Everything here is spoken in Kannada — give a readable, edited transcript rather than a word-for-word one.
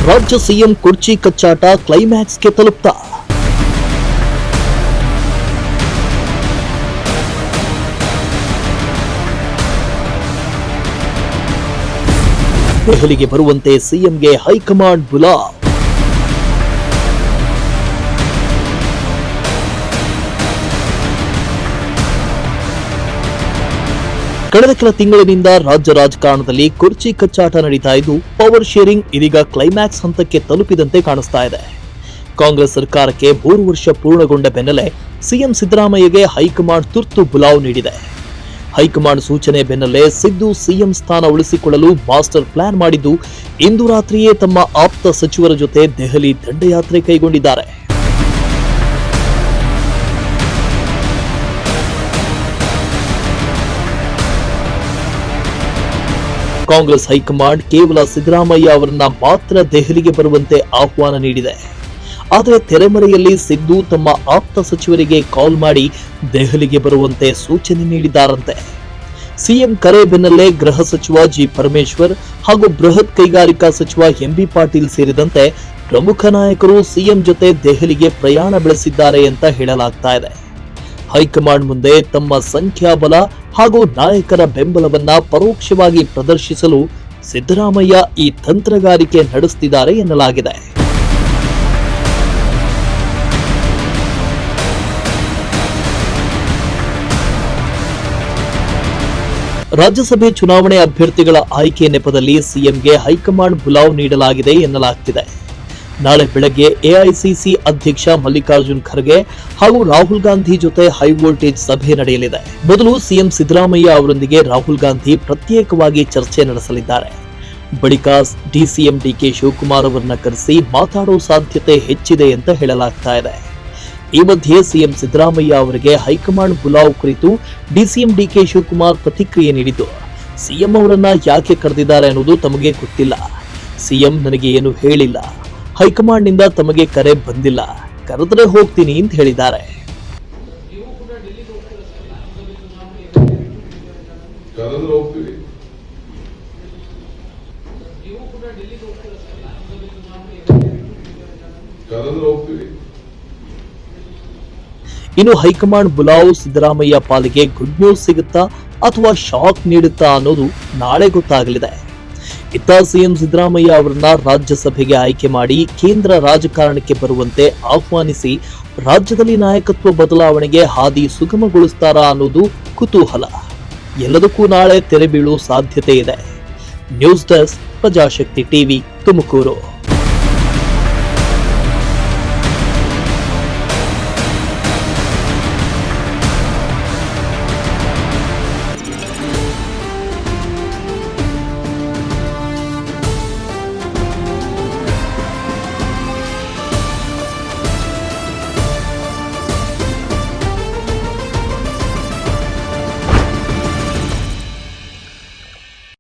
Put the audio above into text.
ರಾಜ್ಯ ಸಿಎಂ ಕುರ್ಚಿ ಕಚ್ಚಾಟ ಕ್ಲೈಮ್ಯಾಕ್ಸ್ಗೆ ತಲುಪ್ತಾ? ದೆಹಲಿಗೆ ಬರುವಂತೆ ಸಿಎಂಗೆ ಹೈಕಮಾಂಡ್ ಬುಲಾವ್. ಕಳೆದ ಕೆಲ ತಿಂಗಳಿನಿಂದ ರಾಜ್ಯ ರಾಜಕಾರಣದಲ್ಲಿ ಕುರ್ಚಿ ಕಚ್ಚಾಟ ನಡೀತಾ ಇದ್ದು, ಪವರ್ ಶೇರಿಂಗ್ ಇದೀಗ ಕ್ಲೈಮ್ಯಾಕ್ಸ್ ಹಂತಕ್ಕೆ ತಲುಪಿದಂತೆ ಕಾಣಿಸ್ತಾ ಇದೆ. ಕಾಂಗ್ರೆಸ್ ಸರ್ಕಾರಕ್ಕೆ 3 ವರ್ಷ ಪೂರ್ಣಗೊಂಡ ಬೆನ್ನಲ್ಲೇ ಸಿಎಂ ಸಿದ್ದರಾಮಯ್ಯಗೆ ಹೈಕಮಾಂಡ್ ತುರ್ತು ಬುಲಾವ್ ನೀಡಿದೆ. ಹೈಕಮಾಂಡ್ ಸೂಚನೆ ಬೆನ್ನಲ್ಲೇ ಸಿದ್ದು ಸಿಎಂ ಸ್ಥಾನ ಉಳಿಸಿಕೊಳ್ಳಲು ಮಾಸ್ಟರ್ ಪ್ಲಾನ್ ಮಾಡಿದ್ದು, ಇಂದು ರಾತ್ರಿಯೇ ತಮ್ಮ ಆಪ್ತ ಸಚಿವರ ಜೊತೆ ದೆಹಲಿ ದಂಡಯಾತ್ರೆ ಕೈಗೊಂಡಿದ್ದಾರೆ. ಕಾಂಗ್ರೆಸ್ ಹೈಕಮಾಂಡ್ ಕೇವಲ ಸಿದ್ದರಾಮಯ್ಯ ಅವರನ್ನ ಮಾತ್ರ ದೆಹಲಿಗೆ ಬರುವಂತೆ ಆಹ್ವಾನ ನೀಡಿದೆ. ಆದರೆ ತೆರೆಮರೆಯಲ್ಲಿ ಸಿದ್ದು ತಮ್ಮ ಆಪ್ತ ಸಚಿವರಿಗೆ ಕಾಲ್ ಮಾಡಿ ದೆಹಲಿಗೆ ಬರುವಂತೆ ಸೂಚನೆ ನೀಡಿದ್ದಾರಂತೆ. ಸಿಎಂ ಕರೆ ಬೆನ್ನಲ್ಲೇ ಗೃಹ ಸಚಿವ ಜಿ ಪರಮೇಶ್ವರ್ ಹಾಗೂ ಬೃಹತ್ ಕೈಗಾರಿಕಾ ಸಚಿವ ಎಂಬಿ ಪಾಟೀಲ್ ಸೇರಿದಂತೆ ಪ್ರಮುಖ ನಾಯಕರು ಸಿಎಂ ಜೊತೆ ದೆಹಲಿಗೆ ಪ್ರಯಾಣ ಬೆಳೆಸಿದ್ದಾರೆ ಅಂತ ಹೇಳಲಾಗ್ತಾ ಇದೆ. ಹೈಕಮಾಂಡ್ ಮುಂದೆ ತಮ್ಮ ಸಂಖ್ಯಾಬಲ ಹಾಗೂ ನಾಯಕರ ಬೆಂಬಲವನ್ನ ಪರೋಕ್ಷವಾಗಿ ಪ್ರದರ್ಶಿಸಲು ಸಿದ್ದರಾಮಯ್ಯ ಈ ತಂತ್ರಗಾರಿಕೆ ನಡೆಸುತ್ತಿದ್ದಾರೆ ಎನ್ನಲಾಗಿದೆ. ರಾಜ್ಯಸಭೆ ಚುನಾವಣೆ ಅಭ್ಯರ್ಥಿಗಳ ಆಯ್ಕೆ ನೆಪದಲ್ಲಿ ಸಿಎಂಗೆ ಹೈಕಮಾಂಡ್ ಬುಲಾವ್ ನೀಡಲಾಗಿದೆ ಎನ್ನಲಾಗ್ತಿದೆ. ನಾಳೆ ಬೆಳಗ್ಗೆ ಎಐಸಿಸಿ ಅಧ್ಯಕ್ಷ ಮಲ್ಲಿಕಾರ್ಜುನ್ ಖರ್ಗೆ ಹಾಗೂ ರಾಹುಲ್ ಗಾಂಧಿ ಜೊತೆ ಹೈ ವೋಲ್ಟೇಜ್ ಸಭೆ ನಡೆಯಲಿದೆ. ಮೊದಲು ಸಿಎಂ ಸಿದ್ದರಾಮಯ್ಯ ಅವರೊಂದಿಗೆ ರಾಹುಲ್ ಗಾಂಧಿ ಪ್ರತ್ಯೇಕವಾಗಿ ಚರ್ಚೆ ನಡೆಸಲಿದ್ದಾರೆ. ಬಳಿಕ ಡಿಸಿಎಂ ಡಿಕೆ ಶಿವಕುಮಾರ್ ಅವರನ್ನ ಕರೆಸಿ ಮಾತಾಡೋ ಸಾಧ್ಯತೆ ಹೆಚ್ಚಿದೆ ಅಂತ ಹೇಳಲಾಗ್ತಾ ಇದೆ. ಈ ಮಧ್ಯೆ ಸಿಎಂ ಸಿದ್ದರಾಮಯ್ಯ ಅವರಿಗೆ ಹೈಕಮಾಂಡ್ ಬುಲಾವ್ ಕುರಿತು ಡಿಸಿಎಂ ಡಿಕೆ ಶಿವಕುಮಾರ್ ಪ್ರತಿಕ್ರಿಯೆ ನೀಡಿದ್ದು, ಸಿಎಂ ಅವರನ್ನ ಯಾಕೆ ಕರೆದಿದ್ದಾರೆ ಅನ್ನೋದು ತಮಗೆ ಗೊತ್ತಿಲ್ಲ. ಸಿಎಂ ನನಗೆ ಏನು ಹೇಳಿಲ್ಲ. ಹೈಕಮಾಂಡ್ ನಿಂದ ತಮಗೆ ಕರೆ ಬಂದಿಲ್ಲ. ಕರೆದ್ರೆ ಹೋಗ್ತೀನಿ ಅಂತ ಹೇಳಿದ್ದಾರೆ. ಇನ್ನು ಹೈಕಮಾಂಡ್ ಬುಲಾವ್ ಸಿದ್ದರಾಮಯ್ಯ ಪಾಲಿಗೆ ಗುಡ್ ನ್ಯೂಸ್ ಸಿಗುತ್ತಾ ಅಥವಾ ಶಾಕ್ ನೀಡುತ್ತಾ ಅನ್ನೋದು ನಾಳೆ ಗೊತ್ತಾಗಲಿದೆ. ಇತ್ತ ಸಿಎಂ ಸಿದ್ದರಾಮಯ್ಯ ಅವರನ್ನ ರಾಜ್ಯಸಭೆಗೆ ಆಯ್ಕೆ ಮಾಡಿ ಕೇಂದ್ರ ರಾಜಕಾರಣಕ್ಕೆ ಬರುವಂತೆ ಆಹ್ವಾನಿಸಿ ರಾಜ್ಯದಲ್ಲಿ ನಾಯಕತ್ವ ಬದಲಾವಣೆಗೆ ಹಾದಿ ಸುಗಮಗೊಳಿಸುತ್ತಾರಾ ಅನ್ನೋದು ಕುತೂಹಲ. ಎಲ್ಲದಕ್ಕೂ ನಾಳೆ ತೆರೆ ಬೀಳುವ ಸಾಧ್ಯತೆ ಇದೆ. News desk, Prajashakti TV, Tumakuru.